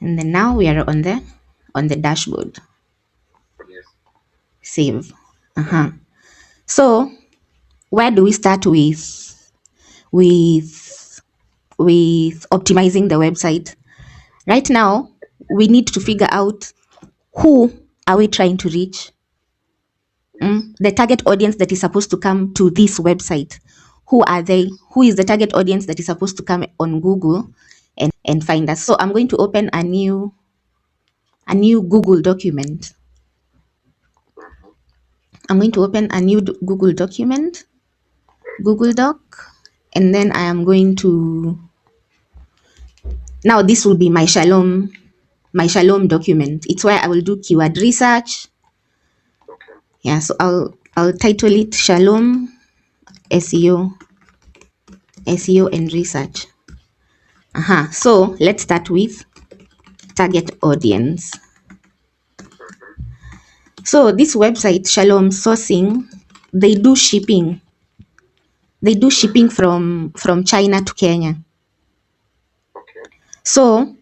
And then now we are on the dashboard. Yes. Save. So where do we start with optimizing the website? Right now, we need to figure out who are we trying to reach. The target audience that is supposed to come to this website. Who are they? Who is the target audience that is supposed to come on Google and find us? So I'm going to open a new Google document. I'm going to open a new Google document, Google Doc, and then I am going to, now this will be my Shalom document. It's where I will do keyword research. Okay. Yeah, so I'll title it Shalom SEO and research. So let's start with target audience. So this website, Shalom Sourcing, they do shipping. They do shipping from China to Kenya. Okay. So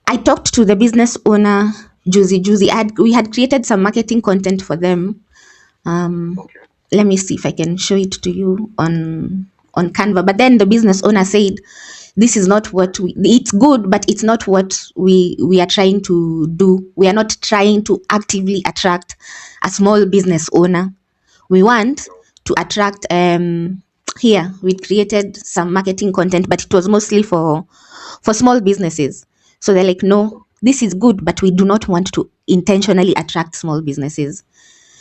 I talked to the business owner, Juicy. We had created some marketing content for them. Okay. Let me see if I can show it to you on Canva. But then the business owner said, this is not what it's good, but it's not what we are trying to do. We are not trying to actively attract a small business owner. We want to attract, here we created some marketing content, but it was mostly for small businesses. So they're like, no, this is good, but we do not want to intentionally attract small businesses.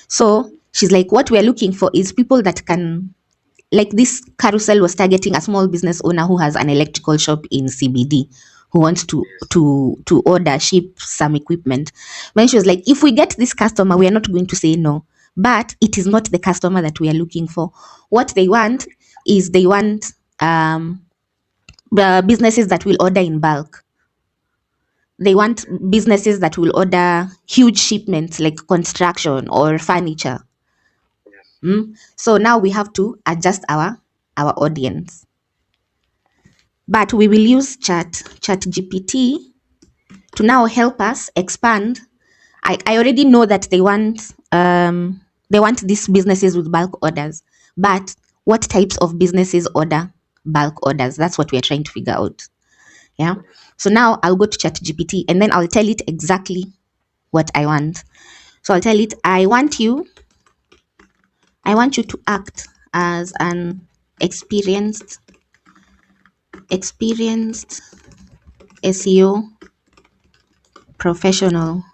So she's like, what we're looking for is people that can, like this carousel was targeting a small business owner who has an electrical shop in CBD, who wants to order, ship some equipment. When she was like, if we get this customer, we are not going to say no, but it is not the customer that we are looking for. What they want is they want the businesses that will order in bulk. They want businesses that will order huge shipments like construction or furniture. Yes. So now we have to adjust our audience. But we will use ChatGPT to now help us expand. I already know that they want these businesses with bulk orders, but what types of businesses order bulk orders? That's what we are trying to figure out. Yeah. So now I'll go to ChatGPT and then I'll tell it exactly what I want. So I'll tell it, I want you to act as an experienced SEO professional.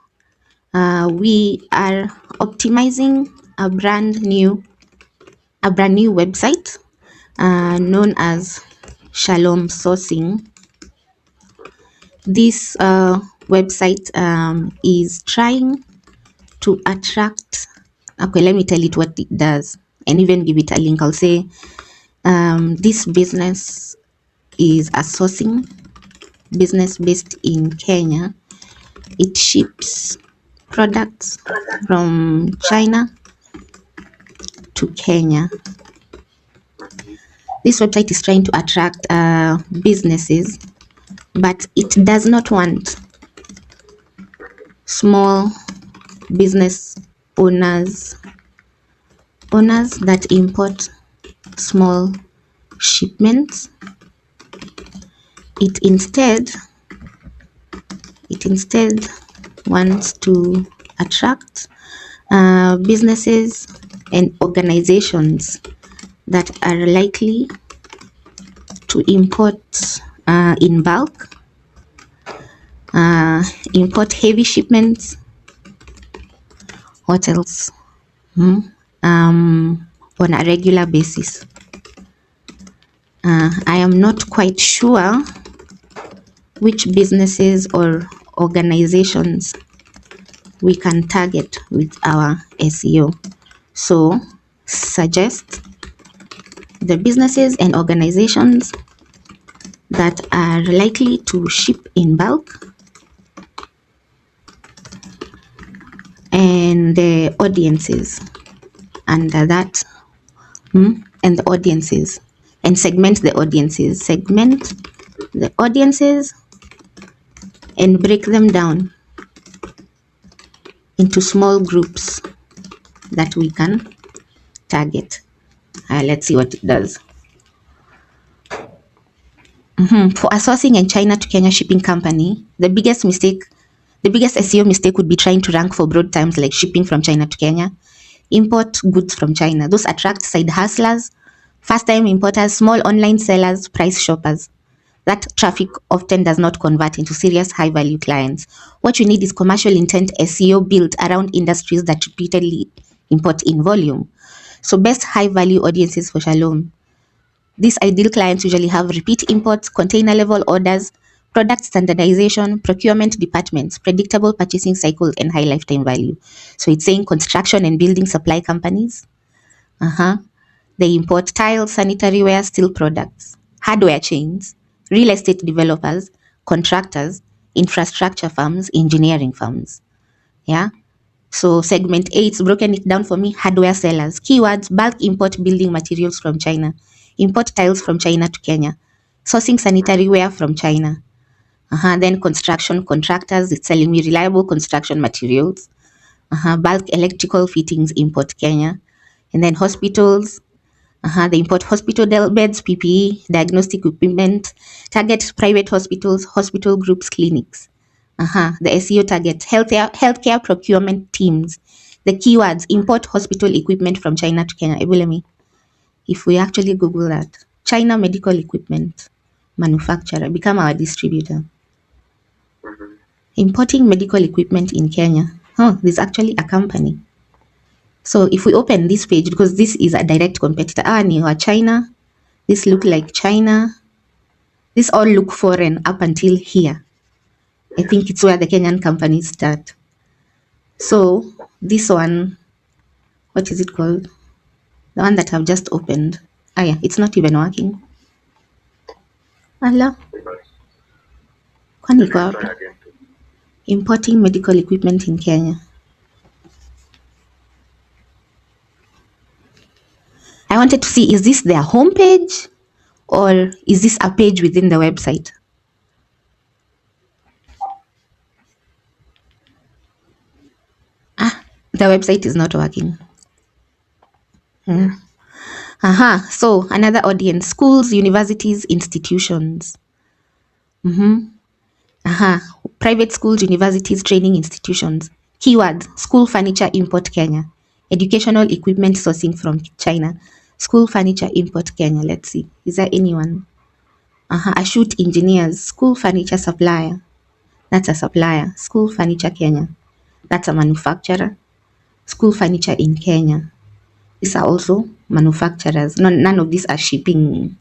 We are optimizing a brand new website known as Shalom Sourcing. This website is trying to attract. Okay, let me tell it what it does and even give it a link. I'll say this business is a sourcing business based in Kenya. It ships products from China to Kenya. This website is trying to attract businesses, but it does not want small business owners that import small shipments. It instead wants to attract businesses and organizations that are likely to import in bulk, import heavy shipments. What else? On a regular basis. I am not quite sure which businesses or organizations we can target with our SEO. So suggest the businesses and organizations that are likely to ship in bulk and the audiences under that, and the audiences, and segment the audiences and break them down into small groups that we can target. Let's see what it does. For a sourcing and China to Kenya shipping company, the biggest SEO mistake would be trying to rank for broad terms like shipping from China to Kenya, import goods from China. Those attract side hustlers, first-time importers, small online sellers, price shoppers. That traffic often does not convert into serious high-value clients. What you need is commercial intent SEO built around industries that repeatedly import in volume. So best high-value audiences for Shalom. These ideal clients usually have repeat imports, container level orders, product standardization, procurement departments, predictable purchasing cycles, and high lifetime value. So it's saying construction and building supply companies. They import tiles, sanitary ware, steel products, hardware chains, real estate developers, contractors, infrastructure firms, engineering firms. Yeah. So segment 8, it's broken it down for me. Hardware sellers. Keywords: bulk import building materials from China. Import tiles from China to Kenya. Sourcing sanitary ware from China. Then construction contractors. It's selling me reliable construction materials. Bulk electrical fittings, import Kenya. And then hospitals. They import hospital beds, PPE, diagnostic equipment. Target private hospitals, hospital groups, clinics. The SEO target: healthcare procurement teams. The keywords: import hospital equipment from China to Kenya. Ebulemi. If we actually Google that, China medical equipment manufacturer, become our distributor. Importing medical equipment in Kenya. There's actually a company. So if we open this page, because this is a direct competitor, China. This look like China. This all look foreign up until here. I think it's where the Kenyan companies start. So this one, what is it called? The one that I've just opened. Yeah, it's not even working. Allah. Kwani iko wapi? Importing medical equipment in Kenya. I wanted to see, is this their homepage or is this a page within the website? The website is not working. So another audience: schools, universities, institutions. Private schools, universities, training institutions. Keywords: school furniture import Kenya. Educational equipment sourcing from China. School furniture import Kenya. Let's see. Is there anyone? Ashut engineers. School furniture supplier. That's a supplier. School furniture Kenya. That's a manufacturer. School furniture in Kenya. These are also manufacturers. None of these are shipping.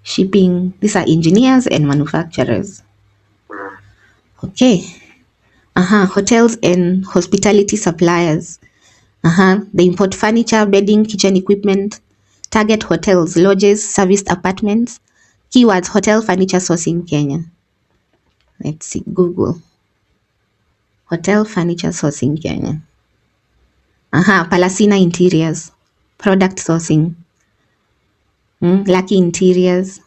These are engineers and manufacturers. Okay. Hotels and hospitality suppliers. They import furniture, bedding, kitchen equipment. Target hotels, lodges, serviced apartments. Keywords: hotel furniture sourcing Kenya. Let's see, Google. Hotel furniture sourcing Kenya. Palacina interiors. Product sourcing. Lucky interiors.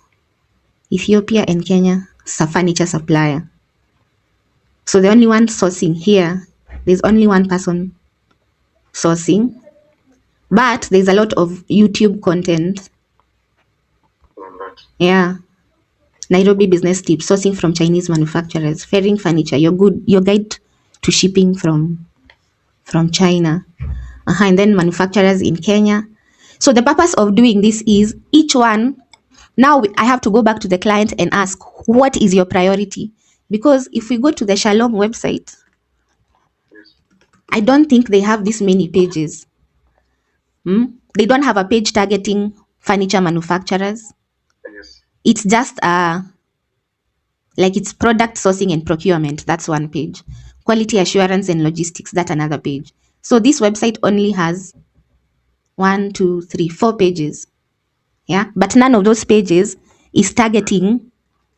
Ethiopia and Kenya. Furniture supplier. So the only one sourcing here, there's only one person sourcing, but there's a lot of YouTube content. Yeah. Nairobi business tips: sourcing from Chinese manufacturers. Fairing furniture, your guide to shipping from China. And then manufacturers in Kenya. So the purpose of doing this is each one. Now I have to go back to the client and ask, what is your priority? Because if we go to the Shalom website, I don't think they have this many pages. They don't have a page targeting furniture manufacturers. It's just like it's product sourcing and procurement. That's one page. Quality assurance and logistics. That's another page. So this website only has 1, 2, 3, 4 pages. Yeah, but none of those pages is targeting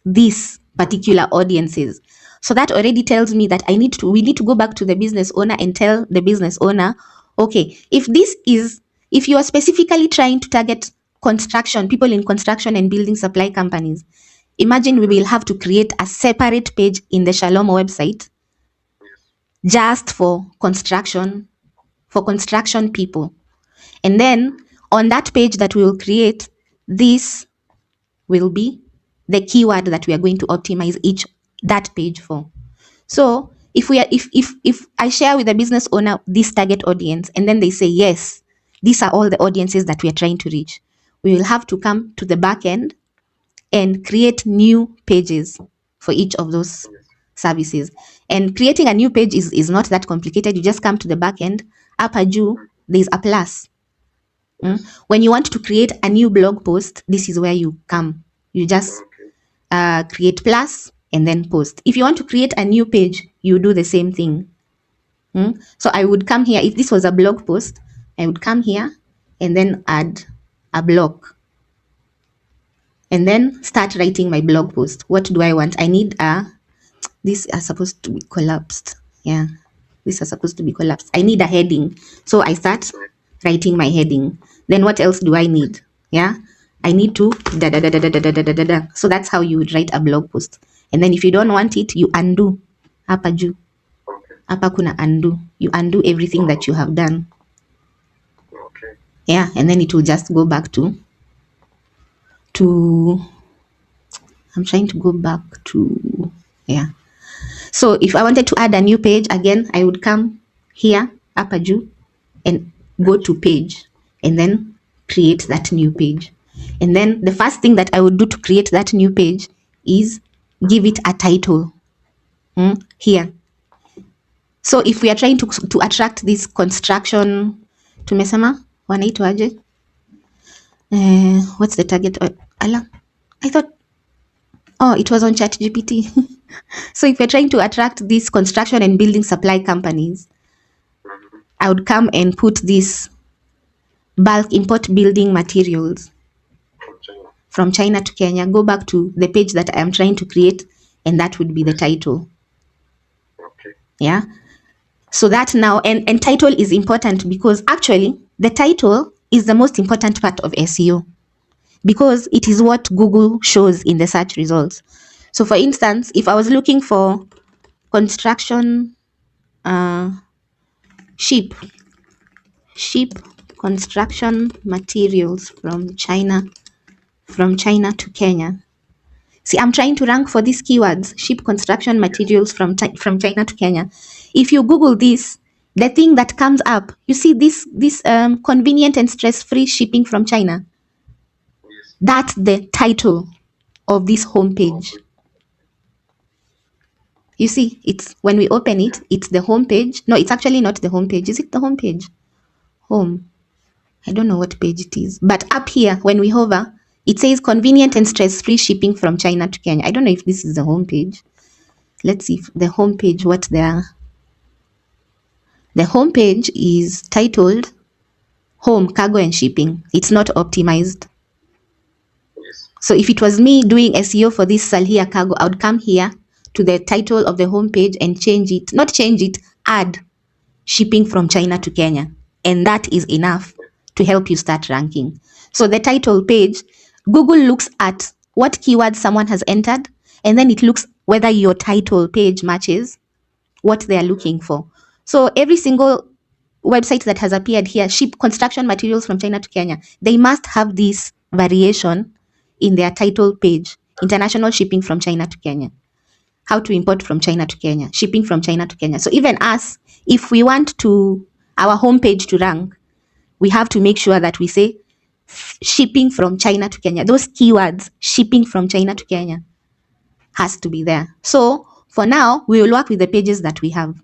these particular audiences. So that already tells me that we need to go back to the business owner and tell the business owner, okay, if you are specifically trying to target construction, people in construction and building supply companies, imagine we will have to create a separate page in the Shalom website just for construction people. And then on that page that we will create, this will be the keyword that we are going to optimize that page for. So if I share with the business owner this target audience, and then they say, yes, these are all the audiences that we are trying to reach, we will have to come to the back end and create new pages for each of those services. And creating a new page is not that complicated. You just come to the back end, upper juu, there's a plus. When you want to create a new blog post, this is where you come. You just create plus and then post. If you want to create a new page, you do the same thing. So I would come here. If this was a blog post, I would come here and then add a block. And then start writing my blog post. What do I want? I need these are supposed to be collapsed. Yeah, these are supposed to be collapsed. I need a heading. So I start writing my heading. Then what else do I need? Yeah, I need to da da da da da da da da da da. So that's how you would write a blog post. And then if you don't want it, you undo. Hapa juu. Hapa kuna undo. You undo everything that you have done. Okay. Yeah, and then it will just go back to I'm trying to go back to, yeah. So if I wanted to add a new page, again, I would come here, upper juu, and go to page, and then create that new page. And then the first thing that I would do to create that new page is give it a title here. So if we are trying to attract this construction, tumesema, wanaitwaje? What's the target? I thought, it was on ChatGPT. So if we're trying to attract these construction and building supply companies, I would come and put this bulk import building materials from China to Kenya, go back to the page that I am trying to create, and that would be the title. Okay. Yeah. So that now, and title is important because actually the title is the most important part of SEO because it is what Google shows in the search results. So for instance, if I was looking for construction ship construction materials from China to Kenya. See, I'm trying to rank for these keywords, ship construction materials from China to Kenya. If you Google this, the thing that comes up, you see this convenient and stress-free shipping from China. Yes. That's the title of this homepage. You see, it's when we open it, it's the homepage. No, it's actually not the homepage. Is it the homepage? Home. I don't know what page it is. But up here, when we hover, it says convenient and stress-free shipping from China to Kenya. I don't know if this is the homepage. Let's see if the homepage, what they are. The homepage is titled Home, Cargo and Shipping. It's not optimized. Yes. So if it was me doing SEO for this Salhia Cargo, I would come here to the title of the homepage and change it. Not change it, add shipping from China to Kenya. And that is enough to help you start ranking. So the title page, Google looks at what keywords someone has entered, and then it looks whether your title page matches what they are looking for. So every single website that has appeared here, ship construction materials from China to Kenya, they must have this variation in their title page, international shipping from China to Kenya. How to import from China to Kenya, shipping from China to Kenya. So even us, if we want our homepage to rank, we have to make sure that we say shipping from China to Kenya. Those keywords, shipping from China to Kenya, has to be there. So for now, we will work with the pages that we have.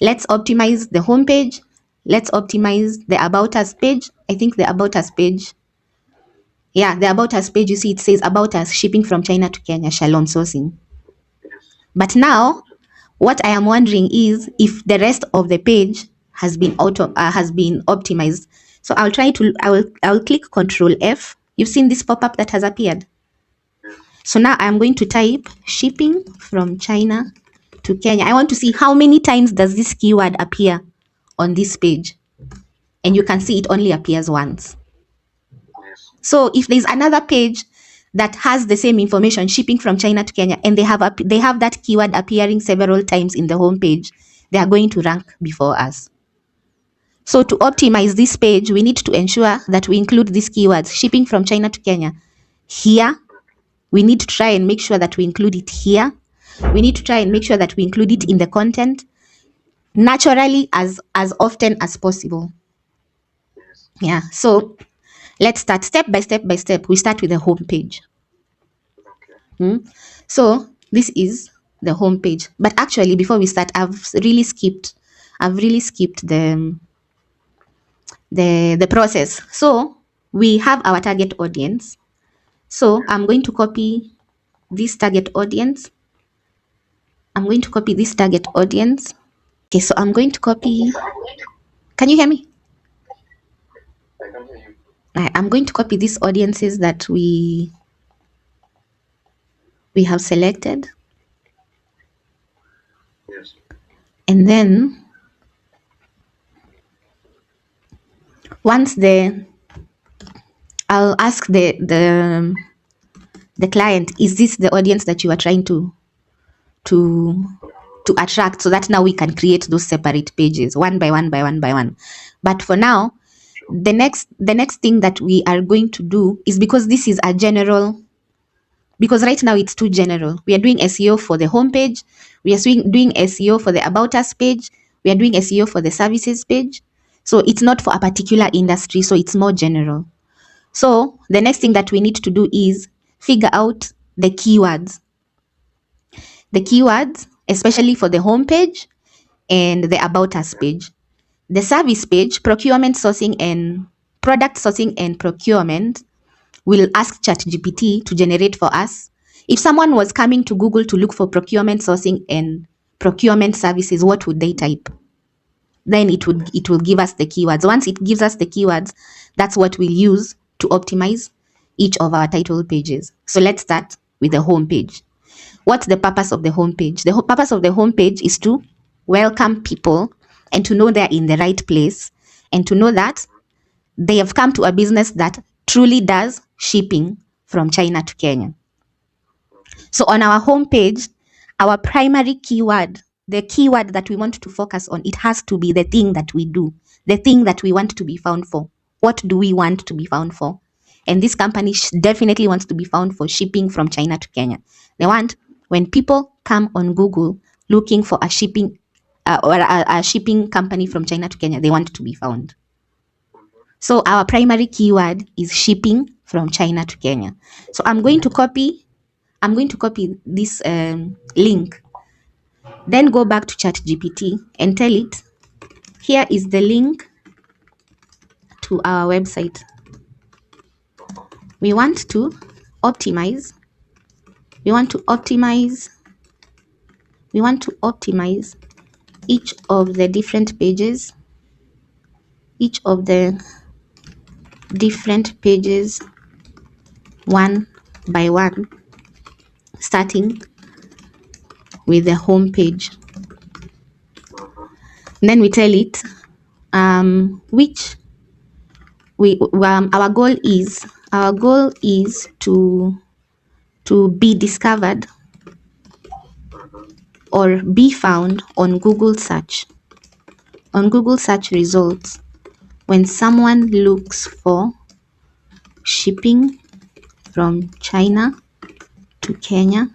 Let's optimize the homepage. Let's optimize the About Us page. I think the About Us page. Yeah, the About Us page, you see it says About Us, shipping from China to Kenya, Shalom sourcing. Yes. But now, what I am wondering is if the rest of the page has been optimized. So I will click Control F. You've seen this pop-up that has appeared. Yes. So now I'm going to type shipping from China to Kenya. I want to see how many times does this keyword appear on this page. And you can see it only appears once. Yes. So if there's another page that has the same information, shipping from China to Kenya, and they have that keyword appearing several times in the homepage, they are going to rank before us. So to optimize this page, we need to ensure that we include these keywords, shipping from China to Kenya, here. We need to try and make sure that we include it here. We need to try and make sure that we include it in the content naturally as often as possible. Yes. Yeah. So let's start step by step by step. We start with the home page. Okay. So this is the home page. But actually, before we start, I've really skipped the process. So we have our target audience. So I'm going to copy this target audience. Okay, so I'm going to copy. Can you hear me? I can hear you. I'm going to copy these audiences that we have selected. Yes. And then once I'll ask the client, is this the audience that you are trying to attract, so that now we can create those separate pages one by one. But for now, the next thing that we are going to do is, because this is a general, because right now it's too general. We are doing SEO for the homepage, we are doing SEO for the about us page, we are doing SEO for the services page. So it's not for a particular industry, so it's more general. So the next thing that we need to do is figure out the keywords. Especially for the homepage and the about us page. The service page, procurement sourcing and product sourcing and procurement, will ask ChatGPT to generate for us. If someone was coming to Google to look for procurement sourcing and procurement services, what would they type? Then it will give us the keywords. Once it gives us the keywords, that's what we'll use to optimize each of our title pages. So let's start with the home page. What's the purpose of the homepage? The purpose of the homepage is to welcome people and to know they're in the right place and to know that they have come to a business that truly does shipping from China to Kenya. So on our homepage, our primary keyword, the keyword that we want to focus on, it has to be the thing that we do, the thing that we want to be found for. What do we want to be found for? And this company definitely wants to be found for shipping from China to Kenya. They want, when people come on Google looking for a shipping or a shipping company from China to Kenya, they want to be found. So our primary keyword is shipping from China to Kenya. So I'm going to copy this link, then go back to ChatGPT and tell it, here is the link to our website. We want to optimize each of the different pages one by one, starting with the home page. Then we tell it our goal is to be discovered or be found on Google search results when someone looks for shipping from China to Kenya.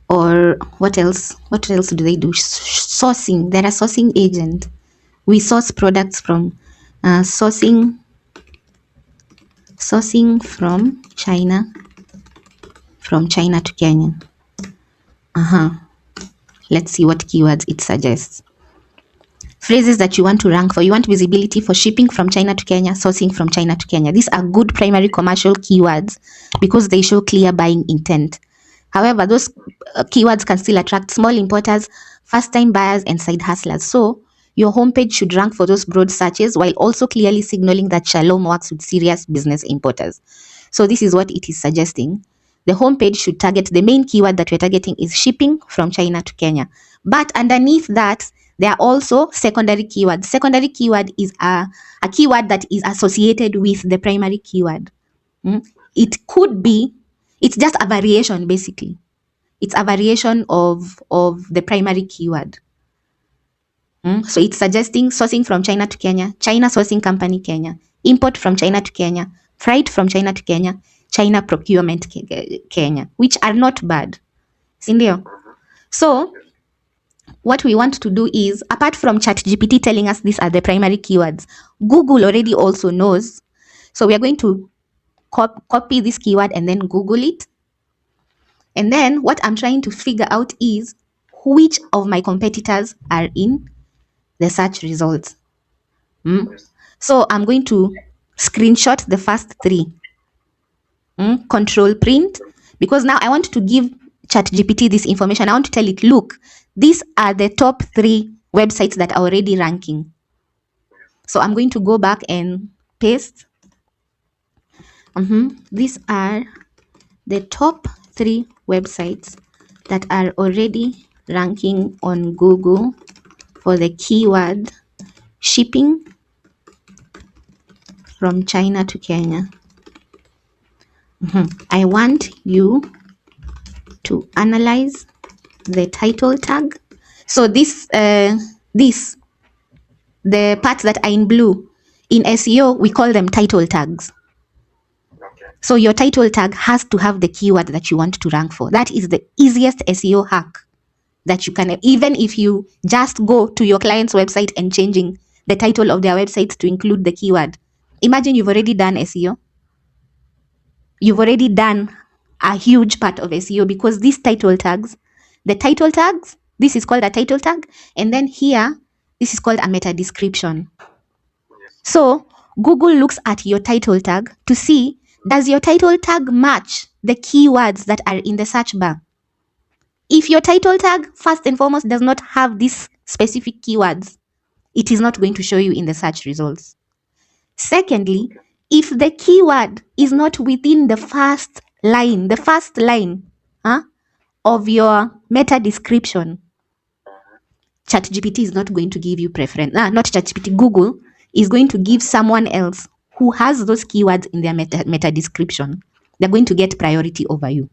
Or what else do they do? Sourcing. They're a sourcing agent. We source products from sourcing from China to Kenya. Let's see what keywords it suggests. Phrases that you want to rank for. You want visibility for shipping from China to Kenya, sourcing from China to Kenya. These are good primary commercial keywords because they show clear buying intent. However, those keywords can still attract small importers, first-time buyers, and side hustlers. So your homepage should rank for those broad searches while also clearly signaling that Shalom works with serious business importers. So this is what it is suggesting. The homepage should target, the main keyword that we're targeting is shipping from China to Kenya. But underneath that, there are also secondary keywords. Secondary keyword is a keyword that is associated with the primary keyword. it could be, it's just a variation basically. It's a variation of the primary keyword. So it's suggesting sourcing from China to Kenya, China sourcing company Kenya, import from China to Kenya, freight from China to Kenya, China procurement Kenya, which are not bad. Sindio? So what we want to do is, apart from ChatGPT telling us these are the primary keywords, Google already also knows. So we are going to copy this keyword and then Google it. And then what I'm trying to figure out is which of my competitors are in the search results. So I'm going to screenshot the first three. Control print, because now I want to give ChatGPT this information. I want to tell it, look, these are the top 3 websites that are already ranking. So I'm going to go back and paste. These are the top 3 websites that are already ranking on Google for the keyword shipping from China to Kenya. I want you to analyze the title tag. So the parts that are in blue, in SEO, we call them title tags. So your title tag has to have the keyword that you want to rank for. That is the easiest SEO hack that you can, even if you just go to your client's website and changing the title of their website to include the keyword. Imagine you've already done SEO. You've already done a huge part of SEO, because these title tags, the title tags, this is called a title tag, and then here, this is called a meta description. So Google looks at your title tag to see, does your title tag match the keywords that are in the search bar? If your title tag, first and foremost, does not have these specific keywords, it is not going to show you in the search results. Secondly, if the keyword is not within the first line of your meta description, ChatGPT is not going to give you preference. Not ChatGPT, Google is going to give someone else who has those keywords in their meta description. They're going to get priority over you.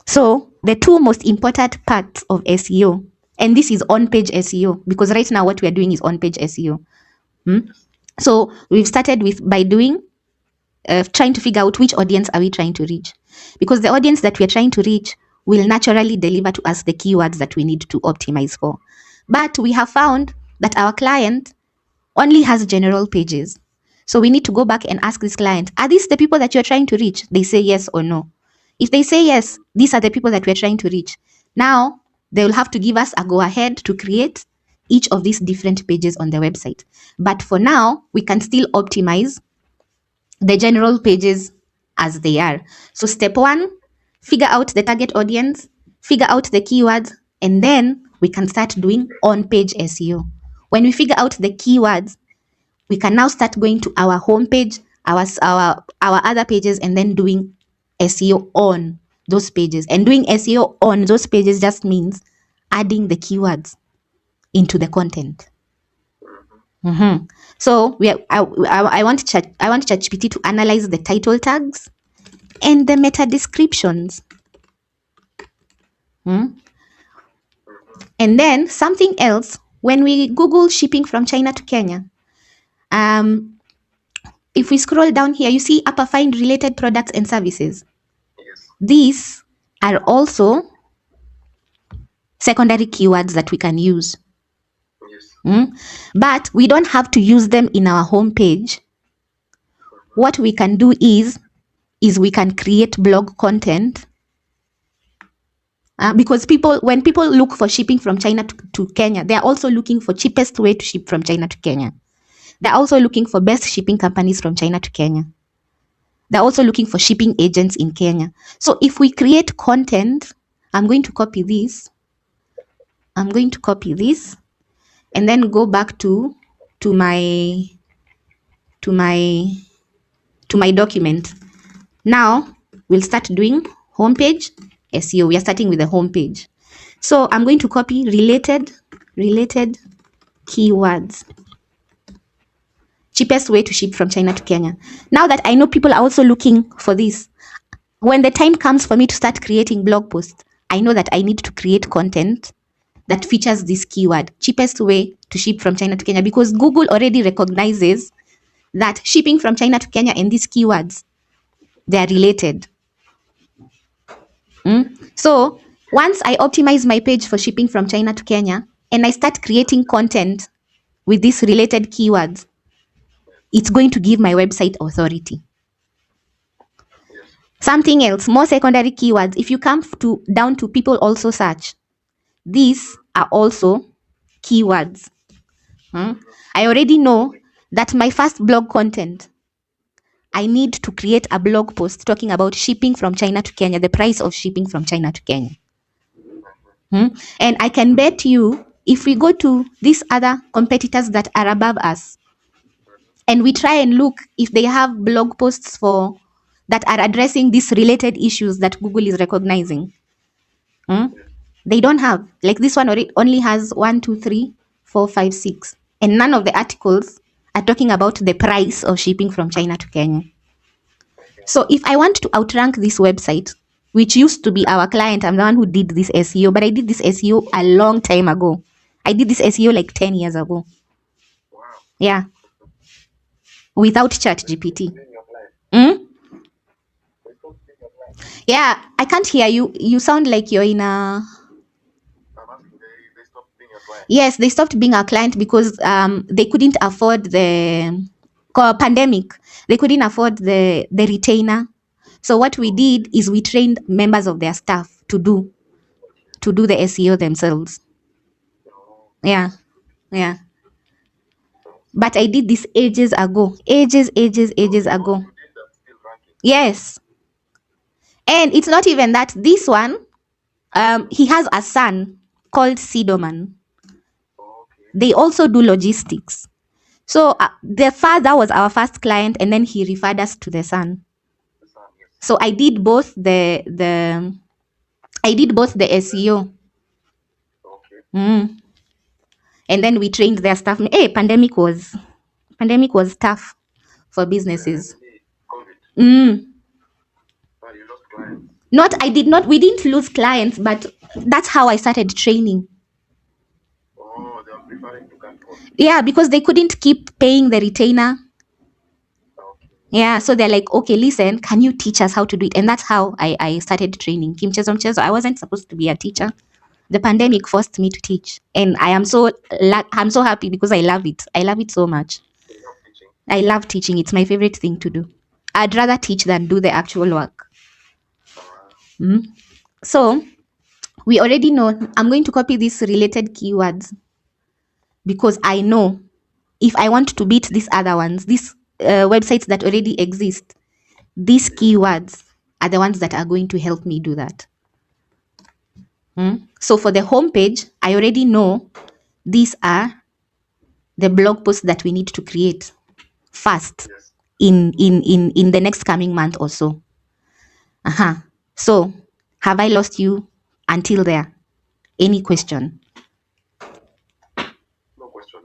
So the 2 most important parts of SEO, and this is on-page SEO, because right now what we are doing is on-page SEO. So we've started by doing trying to figure out which audience are we trying to reach, because the audience that we are trying to reach will naturally deliver to us the keywords that we need to optimize for. But we have found that our client only has general pages. So we need to go back and ask this client, are these the people that you're trying to reach? They say yes or no. If they say yes, these are the people that we're trying to reach. Now, they will have to give us a go-ahead to create each of these different pages on the website. But for now, we can still optimize the general pages as they are. So step 1, figure out the target audience, figure out the keywords, and then we can start doing on-page SEO. When we figure out the keywords, we can now start going to our homepage, our other pages, and then doing SEO on those pages. And doing SEO on those pages just means adding the keywords into the content. So I want ChatGPT to analyze the title tags and the meta descriptions. And then something else, when we Google shipping from China to Kenya, if we scroll down here, you see upper find related products and services. These are also secondary keywords that we can use. But we don't have to use them in our homepage. What we can do is we can create blog content. Because when people look for shipping from China to Kenya, they're also looking for cheapest way to ship from China to Kenya. They're also looking for best shipping companies from China to Kenya. They're also looking for shipping agents in Kenya. So if we create content, I'm going to copy this. And then go back to my document. Now we'll start doing homepage SEO. We are starting with the homepage. So I'm going to copy related keywords. cheapest way to ship from China to Kenya. Now that I know people are also looking for this, when the time comes for me to start creating blog posts, I know that I need to create content that features this keyword, cheapest way to ship from China to Kenya, because Google already recognizes that shipping from China to Kenya and these keywords, they are related. So once I optimize my page for shipping from China to Kenya and I start creating content with these related keywords, it's going to give my website authority. Yes. Something else, more secondary keywords. If you come down to people also search, these are also keywords. I already know that my first blog content, I need to create a blog post talking about shipping from China to Kenya, the price of shipping from China to Kenya. And I can bet you, if we go to these other competitors that are above us, and we try and look if they have blog posts for that are addressing these related issues that Google is recognizing, they don't have. Like this one only has 1, 2, 3, 4, 5, 6, and none of the articles are talking about the price of shipping from China to Kenya. So if I want to outrank this website, which used to be our client, I'm the one who did this SEO, but I did this SEO a long time ago. I did this SEO like 10 years ago. Wow. Yeah. Without ChatGPT. Being your client. They stopped being your client. Yeah, I can't hear you. You sound like you're in a... I'm asking, they stopped being your client. Yes, they stopped being our client because they couldn't afford the pandemic. They couldn't afford the retainer. So what we did is we trained members of their staff to do the SEO themselves. No. Yeah. But I did this ages ago. Ages ago. You did that still ranking. Yes. And it's not even that. This one, he has a son called Sidoman. Okay. They also do logistics. So the father was our first client, and then he referred us to the son. The son, yes. So I did both the SEO. Okay. And then we trained their staff. Hey, pandemic was tough for businesses. COVID. But you lost clients. We didn't lose clients, but that's how I started training. Oh, they are preferring to cut costs. Yeah, because they couldn't keep paying the retainer. Okay. Yeah, so they're like, okay, listen, can you teach us how to do it? And that's how I started training. Mchezo. I wasn't supposed to be a teacher. The pandemic forced me to teach, and I'm so happy because I love it. I love it so much. You love teaching. I love teaching. It's my favorite thing to do. I'd rather teach than do the actual work. So we already know. I'm going to copy these related keywords because I know if I want to beat these other ones, these websites that already exist, these keywords are the ones that are going to help me do that. So for the homepage, I already know these are the blog posts that we need to create fast. Yes. in the next coming month or so. So have I lost you until there? Any question? No question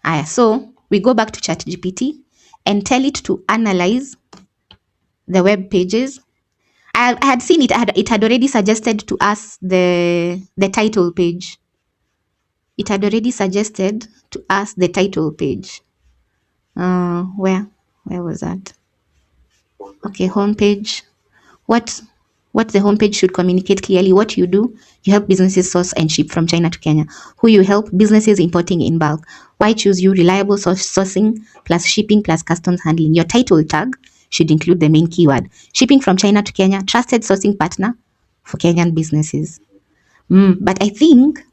yet. So we go back to ChatGPT and tell it to analyze the web pages. I had seen it had already suggested to us the title page. It had already suggested to us the title page. Where was that? Okay, homepage. What the homepage should communicate clearly. What you do, you help businesses source and ship from China to Kenya. Who you help, businesses importing in bulk. Why choose you, reliable sourcing plus shipping plus customs handling. Your title tag should include the main keyword. Shipping from China to Kenya, trusted sourcing partner for Kenyan businesses. But I think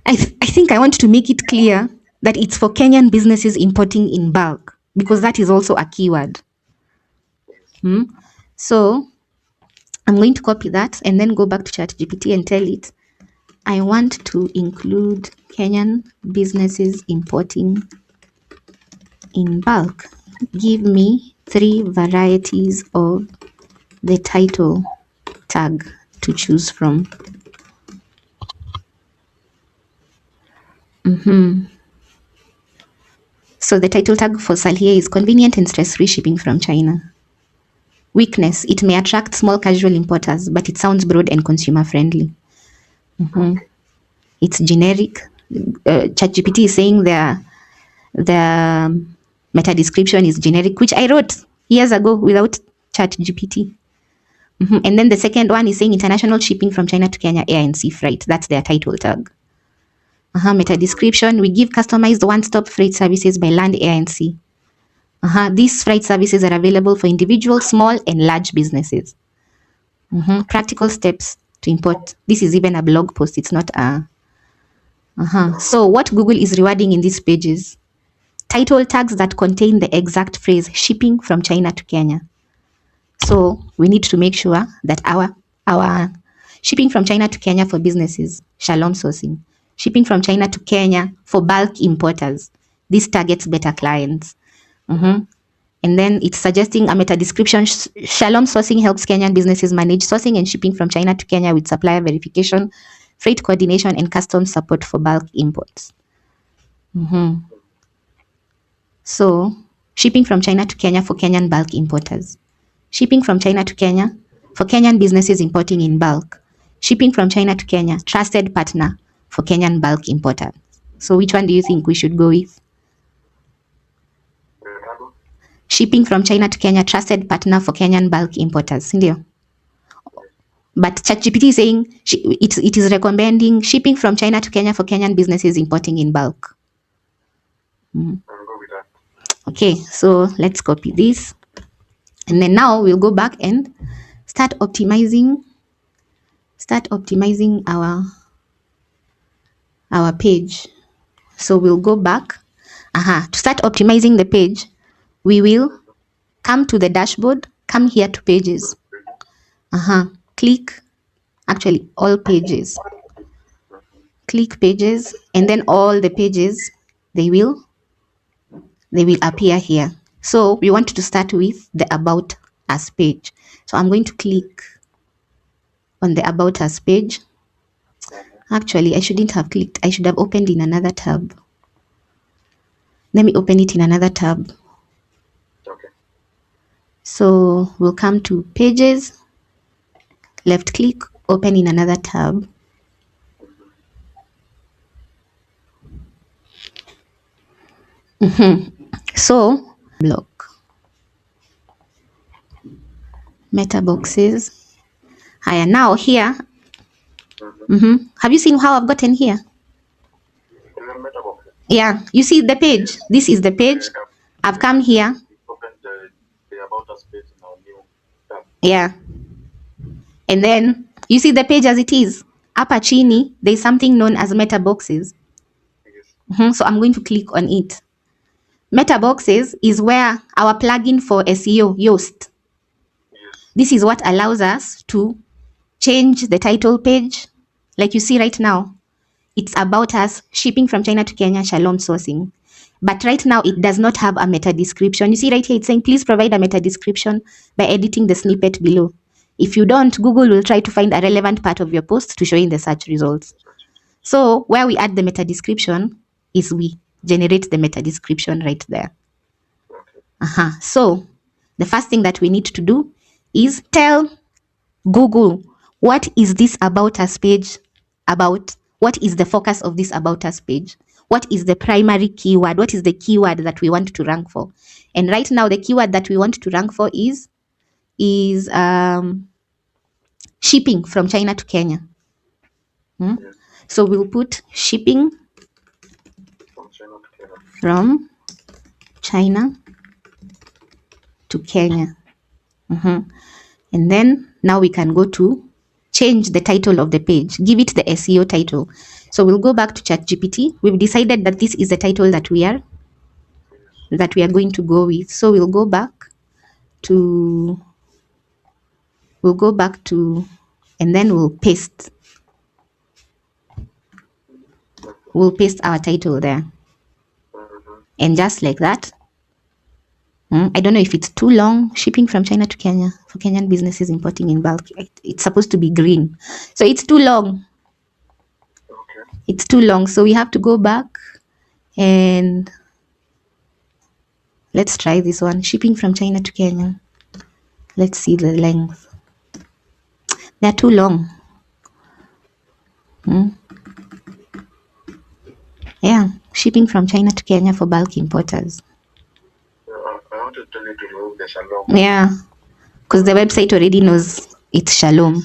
I want to make it clear that it's for Kenyan businesses importing in bulk, because that is also a keyword. So I'm going to copy that and then go back to ChatGPT and tell it, I want to include Kenyan businesses importing in bulk. Give me 3 varieties of the title tag to choose from. So the title tag for Sal here is convenient and stress-free shipping from China. Weakness, it may attract small casual importers, but it sounds broad and consumer-friendly. It's generic. ChatGPT is saying the meta description is generic, which I wrote years ago without ChatGPT. And then the second one is saying international shipping from China to Kenya, air and sea freight. That's their title tag. Meta description, we give customized one-stop freight services by land, air and sea. These freight services are available for individual, small and large businesses. Practical steps to import. This is even a blog post. It's not a... So what Google is rewarding in these pages, title tags that contain the exact phrase shipping from China to Kenya. So we need to make sure that our shipping from China to Kenya for businesses, Shalom sourcing. Shipping from China to Kenya for bulk importers. This targets better clients. And then it's suggesting a meta description. Shalom sourcing helps Kenyan businesses manage sourcing and shipping from China to Kenya with supplier verification, freight coordination, and customs support for bulk imports. So, shipping from China to Kenya for Kenyan bulk importers. Shipping from China to Kenya for Kenyan businesses importing in bulk. Shipping from China to Kenya, trusted partner for Kenyan bulk importers. So, which one do you think we should go with? Shipping from China to Kenya, trusted partner for Kenyan bulk importers. Indio? But ChatGPT is saying it is recommending shipping from China to Kenya for Kenyan businesses importing in bulk. Okay, so let's copy this. And then now we'll go back and start optimizing our page. So we'll go back. To start optimizing the page, we will come to the dashboard, come here to pages. Click, actually all pages. Click pages, and then all the pages, they will appear here. So we want to start with the About Us page. So I'm going to click on the About Us page. Actually, I shouldn't have clicked. I should have opened in another tab. Let me open it in another tab. Okay. So we'll come to Pages, left click, open in another tab. So block meta boxes. Haya, now here. Have you seen how I've gotten here? Yeah, you see the page. This is the page. I've come here. The About Us page in our new tab. Yeah. And then you see the page as it is. Hapa chini, there's something known as meta boxes. Yes. So I'm going to click on it. Meta boxes is where our plugin for SEO, Yoast. Yes. This is what allows us to change the title page. Like you see right now, it's About Us, shipping from China to Kenya, Shalom sourcing. But right now, it does not have a meta description. You see right here, it's saying, please provide a meta description by editing the snippet below. If you don't, Google will try to find a relevant part of your post to show in the search results. So where we add the meta description is we generate the meta description right there. Okay. So the first thing that we need to do is tell Google, what is this About Us page about? What is the focus of this About Us page? What is the primary keyword? What is the keyword that we want to rank for? And right now, the keyword that we want to rank for is shipping from China to Kenya. Yes. So we'll put shipping From China to Kenya. from China to Kenya. And then now we can go to change the title of the page, give it the SEO title. So we'll go back to ChatGPT. We've decided that this is the title that we are going to go with. So we'll go back to, and then we'll paste. We'll paste our title there. And just like that, I don't know if it's too long. Shipping from China to Kenya for Kenyan businesses importing in bulk. It's supposed to be green. So it's too long. Okay. It's too long. So we have to go back and Let's try this one. Shipping from China to Kenya. Let's see the length. They're too long. Yeah, shipping from China to Kenya for bulk importers. I want to tell you to remove the shalom. Yeah, because the website already knows it's Shalom.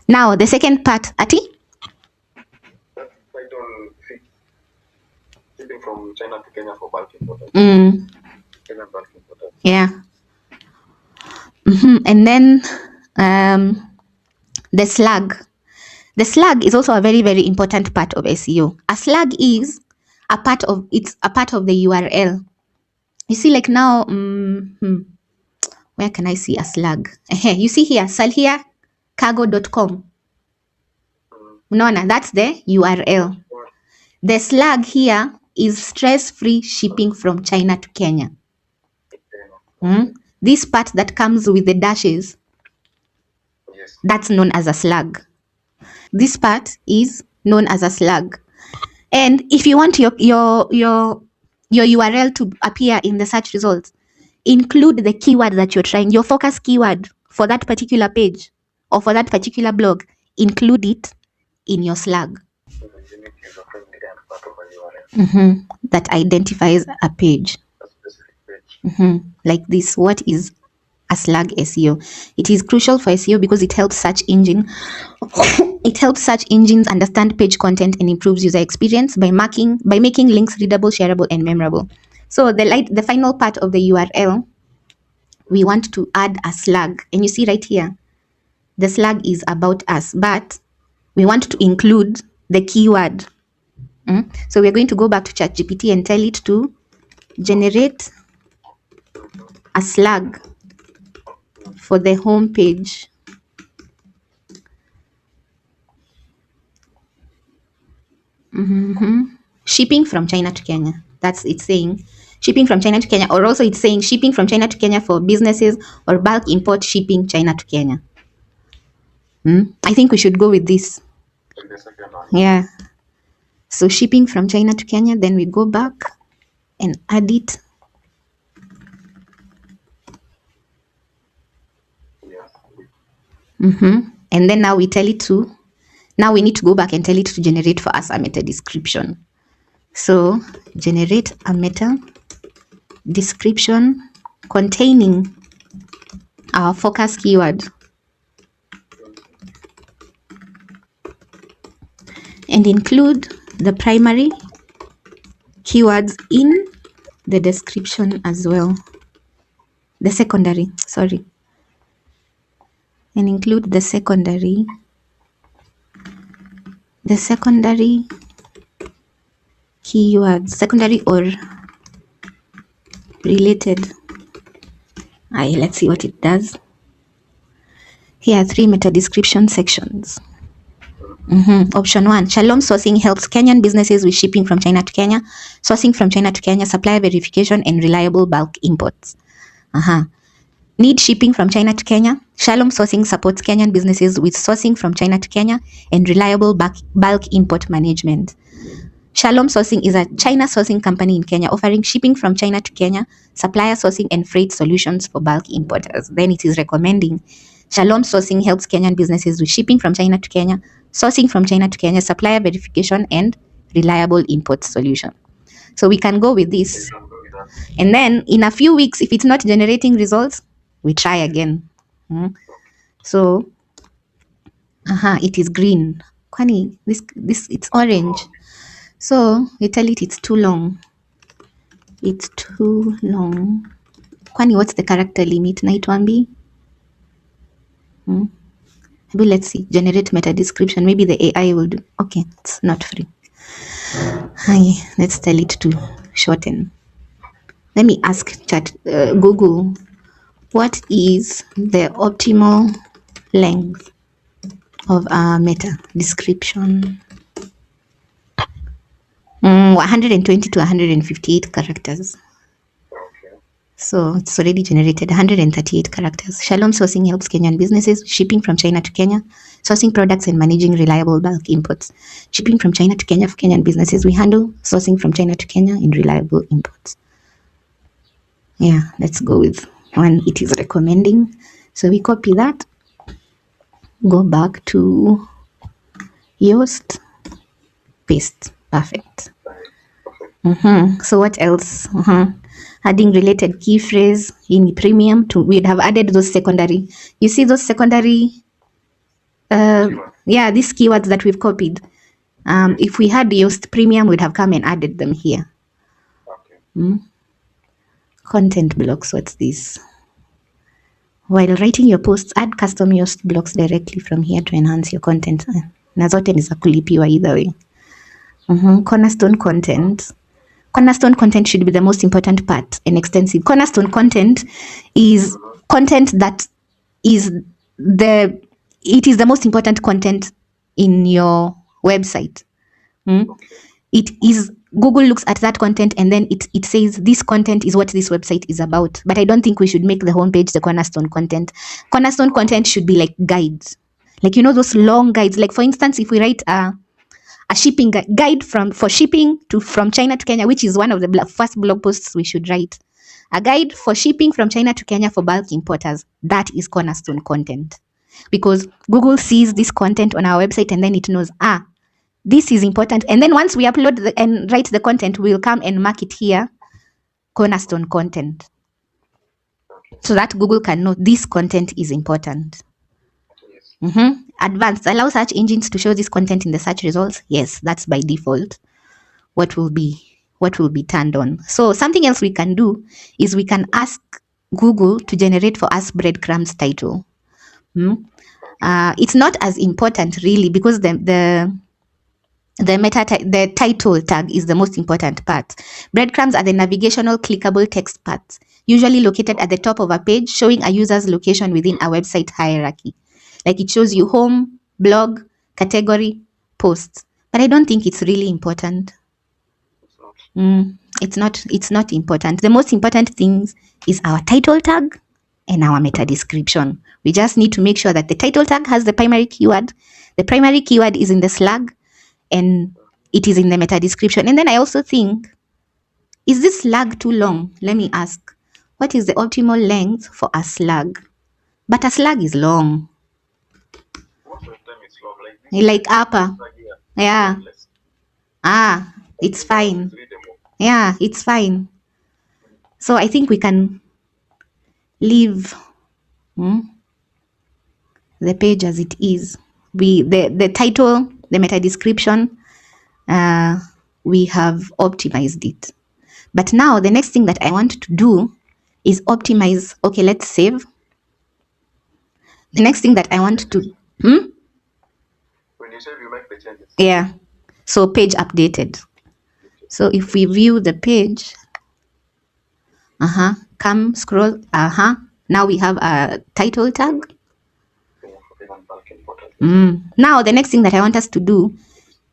Now, the second part, Ati? That site on shipping from China to Kenya for bulk importers. Kenya bulk importers. Yeah. And then the slug. The slug is also a very, very important part of SEO. A slug is a part of the URL. You see, like now, where can I see a slug? You see here, salhiacargo.com. Unaona, that's the URL. The slug here is stress-free shipping from China to Kenya. This part that comes with the dashes, Yes. that's known as a slug. This part is known as a slug. And if you want your URL to appear in the search results, include the keyword that you're trying, your focus keyword for that particular page or for that particular blog. Include it in your slug. So the unique user-friendly and part of a URL. That identifies a page. A specific page. Like this. What is a slug SEO? It is crucial for SEO because it helps search engines understand page content and improves user experience by making links readable, shareable, and memorable. So the final part of the URL, we want to add a slug, and you see right here, the slug is about us, but we want to include the keyword. So we're going to go back to ChatGPT and tell it to generate a slug for the home page. Shipping from China to Kenya. That's it's saying. Shipping from China to Kenya, or also it's saying shipping from China to Kenya for businesses or bulk import shipping China to Kenya. I think we should go with this. The second one. Yeah. So shipping from China to Kenya, then we go back and add it. Yes. And then now we tell it to, now we need to go back and tell it to generate for us a meta description. So generate a meta description containing our focus keyword and include the primary keywords in the description as well. The secondary, sorry. And include the secondary keywords, secondary or related. Let's see what it does. Here are 3 meta description sections. Option 1, Shalom sourcing helps Kenyan businesses with shipping from China to Kenya, sourcing from China to Kenya, supplier verification, and reliable bulk imports. Need shipping from China to Kenya? Shalom sourcing supports Kenyan businesses with sourcing from China to Kenya and reliable bulk import management. Shalom sourcing is a China sourcing company in Kenya offering shipping from China to Kenya, supplier sourcing, and freight solutions for bulk importers. Then it is recommending Shalom sourcing helps Kenyan businesses with shipping from China to Kenya, sourcing from China to Kenya, supplier verification, and reliable import solution. So we can go with this. And then in a few weeks, if it's not generating results, we try again. So, it is green. Kwani, this it's orange. So we tell it it's too long. It's too long. Kwani, what's the character limit? Naitwambi? Maybe let's see. Generate meta description. Maybe the AI will do. Okay, it's not free. Hi, let's tell it to shorten. Let me ask Google, what is the optimal length of a meta description? 120 to 158 characters. Okay. So it's already generated 138 characters. Shalom sourcing helps Kenyan businesses shipping from China to Kenya, sourcing products and managing reliable bulk imports. Shipping from China to Kenya for Kenyan businesses. We handle sourcing from China to Kenya and reliable imports. Yeah, let's go with one it is recommending. So we copy that, go back to Yoast, paste. Perfect. So what else? Adding related key phrase in premium to, we'd have added those secondary. You see those secondary, these keywords that we've copied. If we had Yoast Premium, we'd have come and added them here. Okay. Content blocks, what's this? While writing your posts, add custom Yoast blocks directly from here to enhance your content. Na zote ni za kulipiwa either way. Cornerstone content. Cornerstone content should be the most important part and extensive. Cornerstone content is content that is it is the most important content in your website. It is, Google looks at that content and then it says this content is what this website is about. But I don't think we should make the homepage the cornerstone content. Cornerstone content should be like guides. Like, you know, those long guides. Like, for instance, if we write a shipping guide for shipping from China to Kenya, which is one of the first blog posts we should write. A guide for shipping from China to Kenya for bulk importers. That is cornerstone content. Because Google sees this content on our website and then it knows, this is important. And then once we upload and write the content, we'll come and mark it here, cornerstone content. So that Google can know this content is important. Advanced, allow search engines to show this content in the search results. Yes, that's by default what will be turned on. So something else we can do is we can ask Google to generate for us breadcrumbs title. It's not as important really, because the title tag is the most important part. Breadcrumbs are the navigational clickable text parts, usually located at the top of a page, showing a user's location within a website hierarchy. Like, it shows you home, blog, category, posts. But I don't think it's really important. It's not important. The most important things is our title tag and our meta description. We just need to make sure that the title tag has the primary keyword. The primary keyword is in the slug and it is in the meta description. And then I also think, is this slug too long? Let me ask, what is the optimal length for a slug? But a slug is long. Most of the time it's long, like this. Like upper. Yeah. It's fine. Yeah, it's fine. So I think we can leave the page as it is. The title, the meta description, we have optimized it. But now the next thing that I want to do is optimize. Okay, let's save. The next thing that I want to When you save, you make the changes. Yeah. So page updated. So if we view the page, come scroll, now we have a title tag. Now the next thing that I want us to do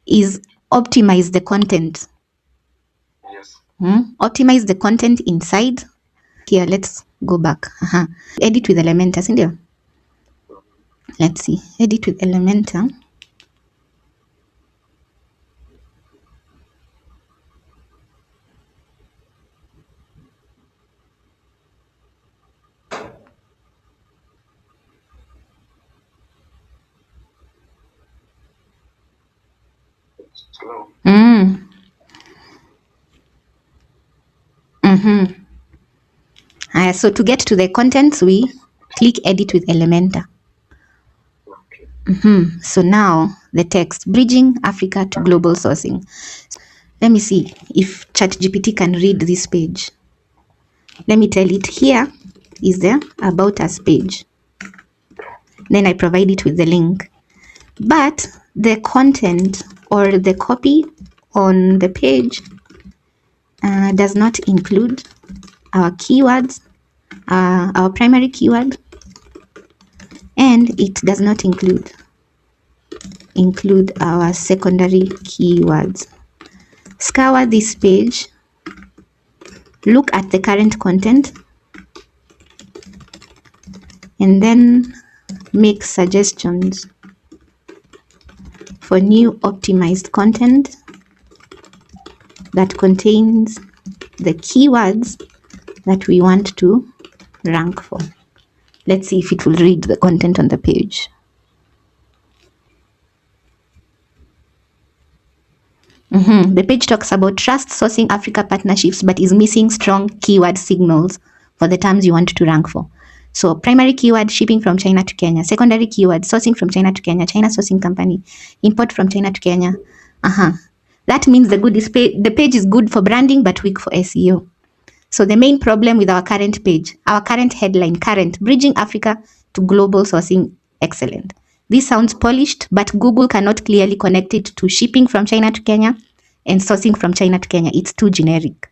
is optimize the content. Yes. Optimize the content inside. Here, let's go back. Edit with Elementor, isn't it? Let's see. Edit with Elementor. Slow. So to get to the contents, we click Edit with Elementor. Okay. So now the text, bridging Africa to global sourcing. Let me see if ChatGPT can read this page. Let me tell it, here is the About Us page. Then I provide it with the link. But the content or the copy on the page does not include our keywords, our primary keyword, and it does not include our secondary keywords. Scour this page, look at the current content, and then make suggestions for new optimized content that contains the keywords that we want to rank for. Let's see if it will read the content on the page. The page talks about trust sourcing Africa partnerships, but is missing strong keyword signals for the terms you want to rank for. So primary keyword, shipping from China to Kenya. Secondary keyword, sourcing from China to Kenya, China sourcing company, import from China to Kenya. That means the page is good for branding but weak for SEO. So the main problem with our current page, our current headline, bridging Africa to global sourcing excellent. This sounds polished, but Google cannot clearly connect it to shipping from China to Kenya and sourcing from China to Kenya. It's too generic.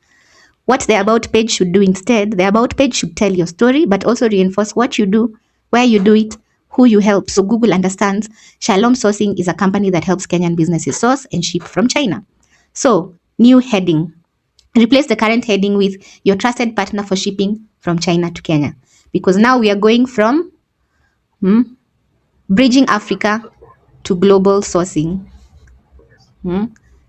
What the About page should do instead, the About page should tell your story, but also reinforce what you do, where you do it, who you help. So Google understands Shalom Sourcing is a company that helps Kenyan businesses source and ship from China. So, new heading. Replace the current heading with your trusted partner for shipping from China to Kenya. Because now we are going from bridging Africa to global sourcing.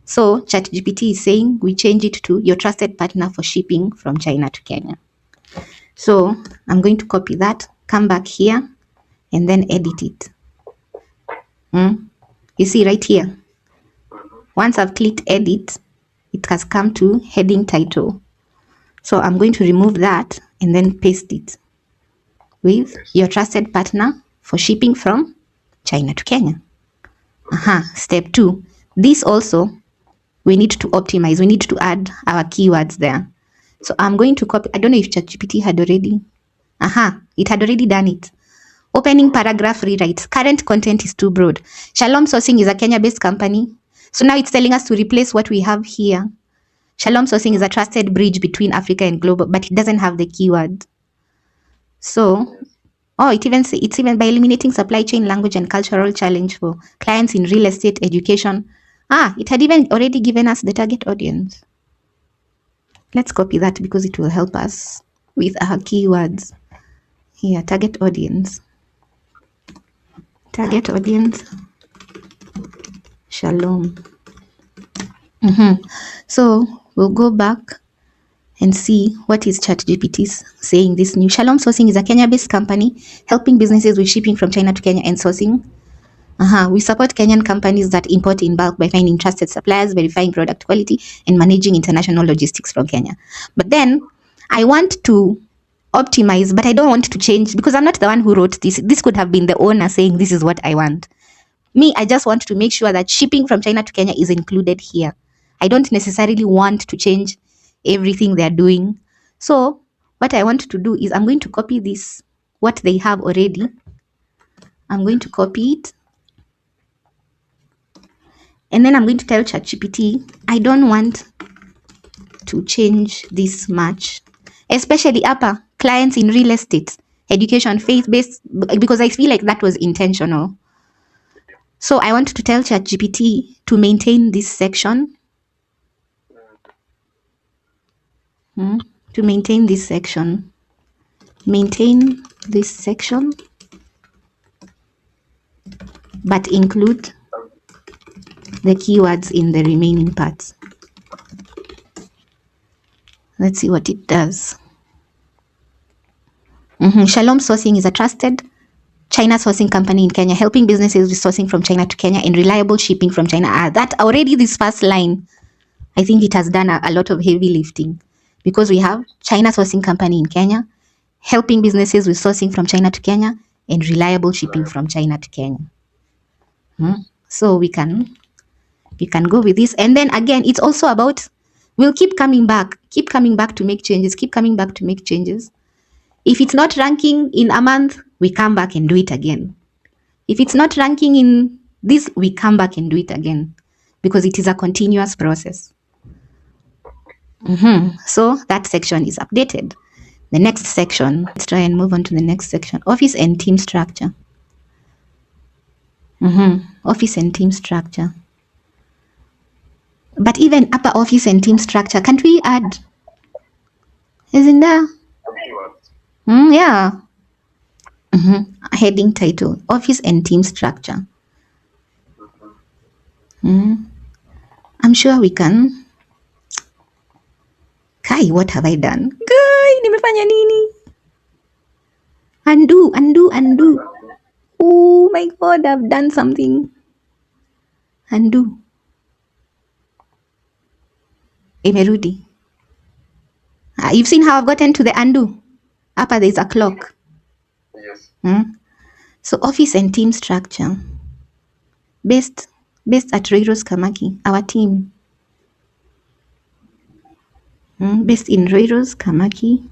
So ChatGPT is saying we change it to your trusted partner for shipping from China to Kenya. So I'm going to copy that, come back here, and then edit it. You see right here. Once I've clicked edit, it has come to heading title. So I'm going to remove that and then paste it with your trusted partner for shipping from China to Kenya. Step 2. This also, we need to optimize. We need to add our keywords there. So I'm going to copy. I don't know if ChatGPT had already. It had already done it. Opening paragraph rewrite. Current content is too broad. Shalom Sourcing is a Kenya-based company. So now it's telling us to replace what we have here. Shalom Sourcing is a trusted bridge between Africa and global, but it doesn't have the keyword. So, it's even by eliminating supply chain, language, and cultural challenge for clients in real estate, education. It had even already given us the target audience. Let's copy that because it will help us with our keywords. Here, target audience. Target audience. Shalom. So we'll go back and see what is ChatGPT saying. This new Shalom Sourcing is a Kenya-based company helping businesses with shipping from China to Kenya and sourcing. We support Kenyan companies that import in bulk by finding trusted suppliers, verifying product quality, and managing international logistics from Kenya. But then I want to optimize, but I don't want to change because I'm not the one who wrote this. This could have been the owner saying this is what I want. Me, I just want to make sure that shipping from China to Kenya is included here. I don't necessarily want to change everything they're doing. So what I want to do is I'm going to copy this, what they have already. I'm going to copy it. And then I'm going to tell ChatGPT, I don't want to change this much, especially upper clients in real estate, education, faith-based, because I feel like that was intentional. So I want to tell ChatGPT to maintain this section. To maintain this section. Maintain this section, but include the keywords in the remaining parts. Let's see what it does. Shalom Sourcing is a trusted China sourcing company in Kenya, helping businesses with sourcing from China to Kenya and reliable shipping from China. That already, this first line, I think it has done a lot of heavy lifting because we have China sourcing company in Kenya, helping businesses with sourcing from China to Kenya and reliable shipping from China to Kenya. So we can go with this. And then again, it's also about, we'll keep coming back to make changes, If it's not ranking in a month, we come back and do it again. If it's not ranking in this, we come back and do it again because it is a continuous process. So that section is updated. The next section, let's try and move on to the next section. Office and team structure. Office and team structure. But even upper office and team structure, can't we add? Isn't there? Yeah. Heading title, office and team structure. I'm sure we can. Kai, what have I done? Guy, nimefanya nini? Undo. Oh my god, I've done something. Undo. Imerudi. You've seen how I've gotten to the undo. Upper there's a clock. Yes. So office and team structure. Based at Roiros Kamaki, our team. Based in Roiros Kamaki.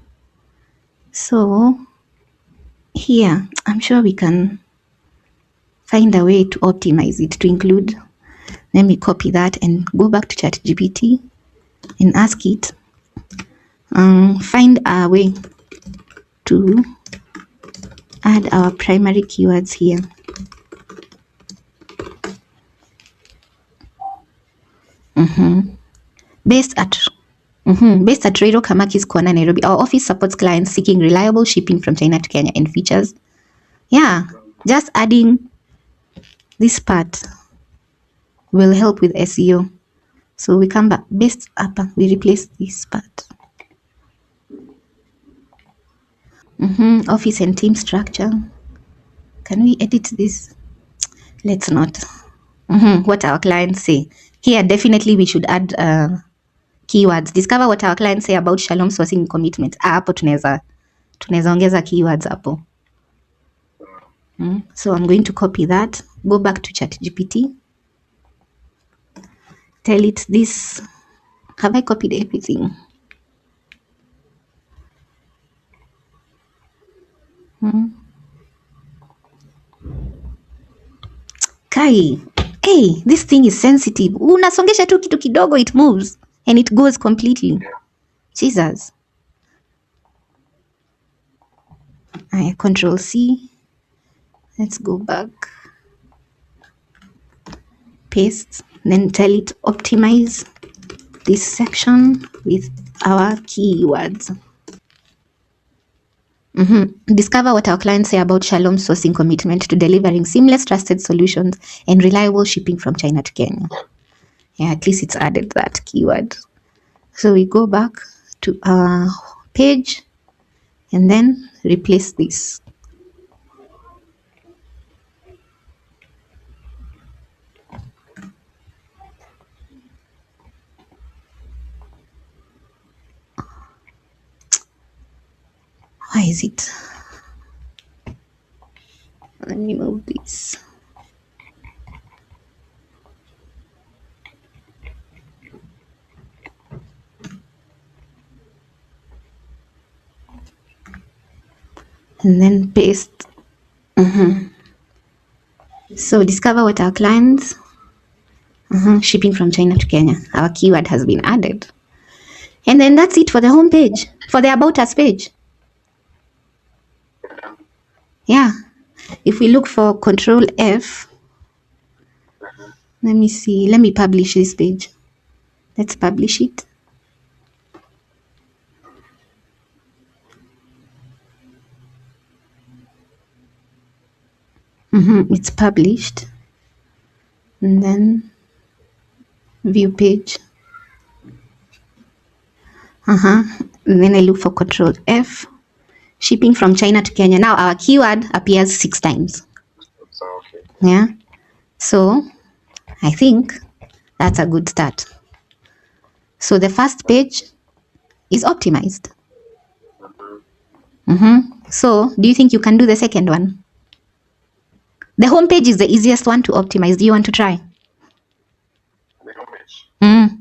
So here, I'm sure we can find a way to optimize it to include. Let me copy that and go back to ChatGPT and ask it. Find a way to add our primary keywords here. Based at Roiro Kamaki's Corner, Nairobi, our office supports clients seeking reliable shipping from China to Kenya and features. Yeah, just adding this part will help with SEO. So we come back, based upper, we replace this part. Office and team structure. Can we edit this? Let's not. What our clients say. Here, definitely we should add keywords. Discover what our clients say about Shalom sourcing commitment. Hapo tunaweza ongeza keywords hapo. So I'm going to copy that. Go back to ChatGPT. Tell it this. Have I copied everything? Kai, hey, this thing is sensitive. Unasongesha tu kitu kidogo, it moves and it goes completely. Jesus. Control C. Let's go back. Paste. Then tell it optimize this section with our keywords. Discover what our clients say about Shalom sourcing commitment to delivering seamless, trusted solutions and reliable shipping from China to Kenya. Yeah, at least it's added that keyword. So we go back to our page and then replace this. Why is it? Let me move this. And then paste. So discover what our clients shipping from China to Kenya. Our keyword has been added. And then that's it for the home page, for the About Us page. Yeah. If we look for Control F, let me see. Let me publish this page. Let's publish it. It's published. And then view page. And then I look for Control F. Shipping from China to Kenya. Now our keyword appears 6 times. Okay. Yeah. So I think that's a good start. So the first page is optimized. So do you think you can do the second one? The home page is the easiest one to optimize. Do you want to try? The home page.